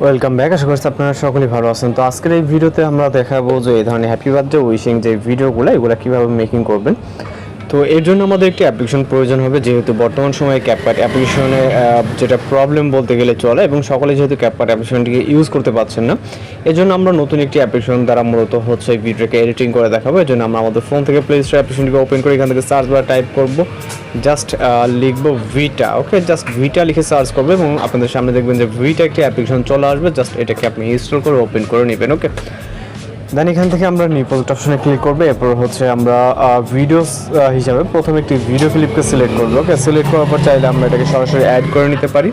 Welcome back. আশা করছি আপনারা সকলেই ভালো আছেন। তো আজকের এই ভিডিওতে আমরা দেখাবো যে এই ধরনের হ্যাপি বার্থডে উইশিং যে ভিডিওগুলো এগুলো কীভাবে মেকিং করবেন। তো এর জন্য আমাদের একটি অ্যাপ্লিকেশন প্রয়োজন হবে, যেহেতু বর্তমান সময়ে ক্যাপকাট অ্যাপ্লিকেশনে যেটা প্রবলেম বলতে গেলে চলে, এবং সকলে যেহেতু ক্যাপকাট অ্যাপ্লিকেশনটিকে ইউজ করতে পারছেন না, এর জন্য আমরা নতুন একটি অ্যাপ্লিকেশন দ্বারা মূলত হচ্ছে ভিডিওকে এডিটিং করে দেখাবো। এর জন্য আমরা আমাদের ফোন থেকে প্লে স্টোর অ্যাপ্লিকেশনটিকে ওপেন করে এখান থেকে সার্চ বার টাইপ করব, জাস্ট লিখবো ভিটা। ওকে, জাস্ট ভিটা লিখে সার্চ করবো এবং আপনাদের সামনে দেখবেন যে ভিটা একটি অ্যাপ্লিকেশন চলে আসবে। জাস্ট এটাকে আপনি ইনস্টল করে ওপেন করে নেবেন। ওকে, দেন এখান থেকে আমরা নিউ প্রজেক্ট অপশনে ক্লিক করবো। এরপর হচ্ছে আমরা ভিডিওস হিসাবে প্রথমে একটি ভিডিও ক্লিপকে সিলেক্ট করবো। ওকে, সিলেক্ট করার পর চাইলে আমরা এটাকে সরাসরি অ্যাড করে নিতে পারি।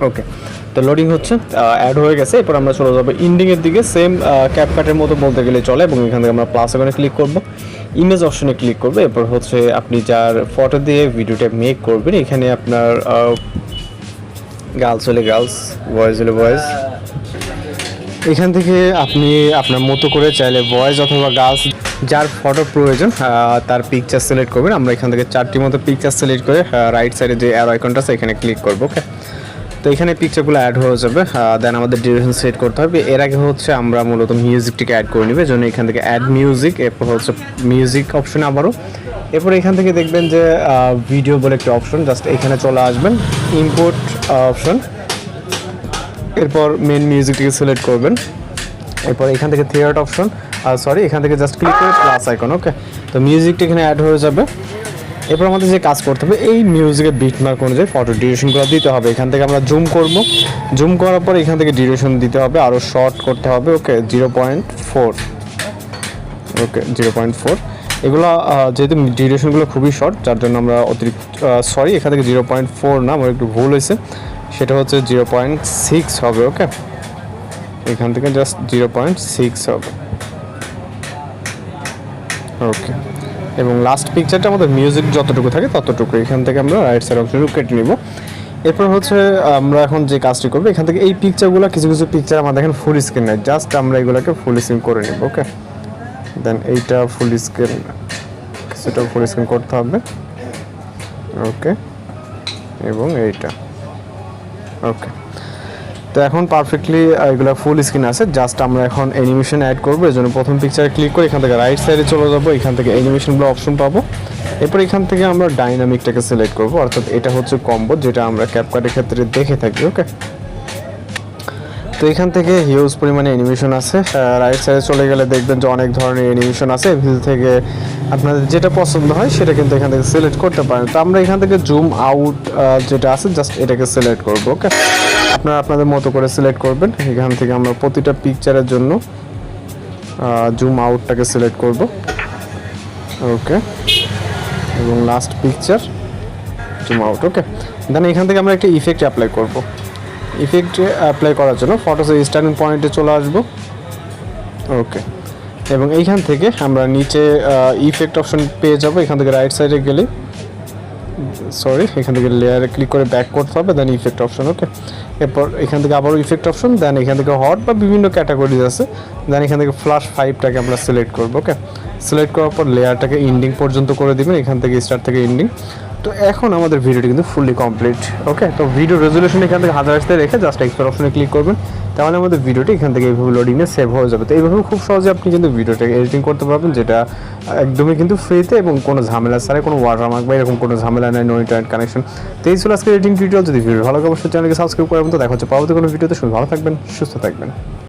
ওকে, তো লোডিং হচ্ছে, অ্যাড হয়ে গেছে। এরপর আমরা চলে যাবো ইন্ডিংয়ের দিকে, সেম ক্যাপকাটের মতো বলতে গেলে চলে, এবং এখান থেকে আমরা প্লাস আইকনে ক্লিক করব, ইমেজ অপশনে ক্লিক করবো। এরপর হচ্ছে আপনি যার ফটো দিয়ে ভিডিওটা মেক করবেন, এখানে আপনার গার্লস হলে গার্লস, বয়েজ হলে বয়েজ, এখান থেকে আপনি আপনার মতো করে চাইলে বয়েজ অথবা গার্লস যার ফটো প্রয়োজন তার পিকচার সিলেক্ট করবেন। আমরা এখান থেকে 4টি মতো পিকচার সিলেক্ট করে রাইট সাইডে যে অ্যারো আইকনটা আছে এখানে ক্লিক করবো। ওকে, তো এখানে পিকচারগুলো অ্যাড হয়ে যাবে। দেন আমাদের ডিউরেশন সেট করতে হবে। এর আগে হচ্ছে আমরা মূলত মিউজিকটিকে অ্যাড করে নেবে, জন্য এখান থেকে অ্যাড মিউজিক, এরপর হচ্ছে মিউজিক অপশন আবারও। এরপর এখান থেকে দেখবেন যে ভিডিও বলে একটি অপশন, জাস্ট এখানে চলে আসবেন, ইম্পোর্ট অপশন, এরপর মেন মিউজিকটিকে সিলেক্ট করবেন। এরপর এখান থেকে থিয়েটার অপশন, এখান থেকে জাস্ট ক্লিক করে প্লাস আইকন। ওকে, তো মিউজিকটা এখানে অ্যাড হয়ে যাবে। এরপর আমাদের যে কাজ করতে হবে, এই মিউজিকের বিটমার্ক অনুযায়ী ফটো ডিউরেশনগুলো দিতে হবে। এখান থেকে আমরা জুম করব, জুম করার পর এখান থেকে ডিউরেশন দিতে হবে, আরও শর্ট করতে হবে। ওকে, 0.4। ওকে, 0.4। এগুলো যেহেতু ডিউরেশনগুলো খুবই শর্ট, যার জন্য আমরা অতিরিক্ত এখান থেকে 0.4 না, আমার একটু ভুল হয়েছে, সেটা হচ্ছে 0.6 হবে। ওকে, এখান থেকে জাস্ট 0.6 হবে। ওকে, এবং লাস্ট পিকচারটা আমাদের মিউজিক যতটুকু থাকে ততটুকু এখান থেকে আমরা রাইট সাইড অপশন কেটে নিব। এরপর হচ্ছে আমরা এখন যে কাজটি করবো, এখান থেকে এই পিকচারগুলো কিছু পিকচার আমাদের দেখেন ফুল স্ক্রিন নেই, জাস্ট আমরা এগুলোকে ফুল স্ক্রিন করে নিব। ওকে, দেন এইটা ফুল স্ক্রিন, কিছুটা ফুল স্ক্রিন করতে হবে। ওকে, এবং এইটা। ওকে, তো এখন পারফেক্টলি এগুলো ফুল স্ক্রিন আছে। জাস্ট আমরা এখন অ্যানিমেশন অ্যাড করবো। এর জন্য প্রথম পিকচারে ক্লিক করে এখান থেকে রাইট সাইডে চলে যাবো, এখান থেকে অ্যানিমেশনগুলো অপশন পাবো। এরপর এখান থেকে আমরা ডাইনামিকটাকে সিলেক্ট করবো, অর্থাৎ এটা হচ্ছে কম্বো, যেটা আমরা ক্যাপকাটের ক্ষেত্রে দেখে থাকি। ওকে, তো এখান থেকে হিউজ পরিমাণে অ্যানিমেশন আছে। রাইট সাইডে চলে গেলে দেখবেন যে অনেক ধরনের অ্যানিমেশন আছে। এর থেকে আপনাদের যেটা পছন্দ হয় সেটা কিন্তু এখান থেকে সিলেক্ট করতে পারেন। তো আমরা এখান থেকে জুম আউট যেটা আছে জাস্ট এটাকে সিলেক্ট করবো। ওকে, আপনারা আপনাদের মতো করে সিলেক্ট করবেন। এখান থেকে আমরা প্রতিটা পিকচারের জন্য জুম আউটটাকে সিলেক্ট করব। ওকে, এবং লাস্ট পিকচার জুম আউট। ওকে, দেন এখান থেকে আমরা একটা ইফেক্ট অ্যাপ্লাই করব। ইফেক্ট অ্যাপ্লাই করার জন্য ফটোসের স্টার্টিং পয়েন্টে চলে আসব। ওকে, এবং এইখান থেকে আমরা নিচে ইফেক্ট অপশন পেয়ে যাব। এখান থেকে রাইট সাইডে গেলে এখান থেকে লেয়ারে ক্লিক করে ব্যাক করতে হবে, দেন ইফেক্ট অপশন। ওকে, এরপর এখান থেকে আবারও ইফেক্ট অপশন, দেন এখান থেকে হট বা বিভিন্ন ক্যাটাগরিজ আছে, দেন এখান থেকে ফ্ল্যাশ 5টাকে আমরা সিলেক্ট করবো। ওকে, সিলেক্ট করার পর লেয়ারটাকে এন্ডিং পর্যন্ত করে দিবেন, এখান থেকে স্টার্ট থেকে এন্ডিং। তো এখন আমাদের ভিডিওটি কিন্তু ফুললি কমপ্লিট। ওকে, তো ভিডিও রেজুলেশন এখান থেকে 1080 রেখে জাস্ট এক্সপোর্ট অপশনে ক্লিক করবেন, তাহলে আমাদের ভিডিওটি এখান থেকে এইভাবে লোডিংয়ে সেভ হয়ে যাবে। তো এইভাবে খুব সহজে আপনি কিন্তু ভিডিওটাকে এডিটিং করতে পারবেন, যেটা একদমই কিন্তু ফ্রিতে এবং কোনো ঝামেলা ছাড়াই, কোনো ওয়াটারমার্ক বা এরকম কোনো ঝামেলা নেই, নো ইন্টারনেট কানেকশন। তো এই ছিল আজকে এডিটিং টিউটোরিয়াল। যদি ভিডিও ভালো লাগে অবশ্যই চ্যানেলকে সাবস্ক্রাইব করে, তো দেখা হচ্ছে পরবর্তী কোনো ভিডিওতে। ভালো থাকবেন, সুস্থ থাকবেন।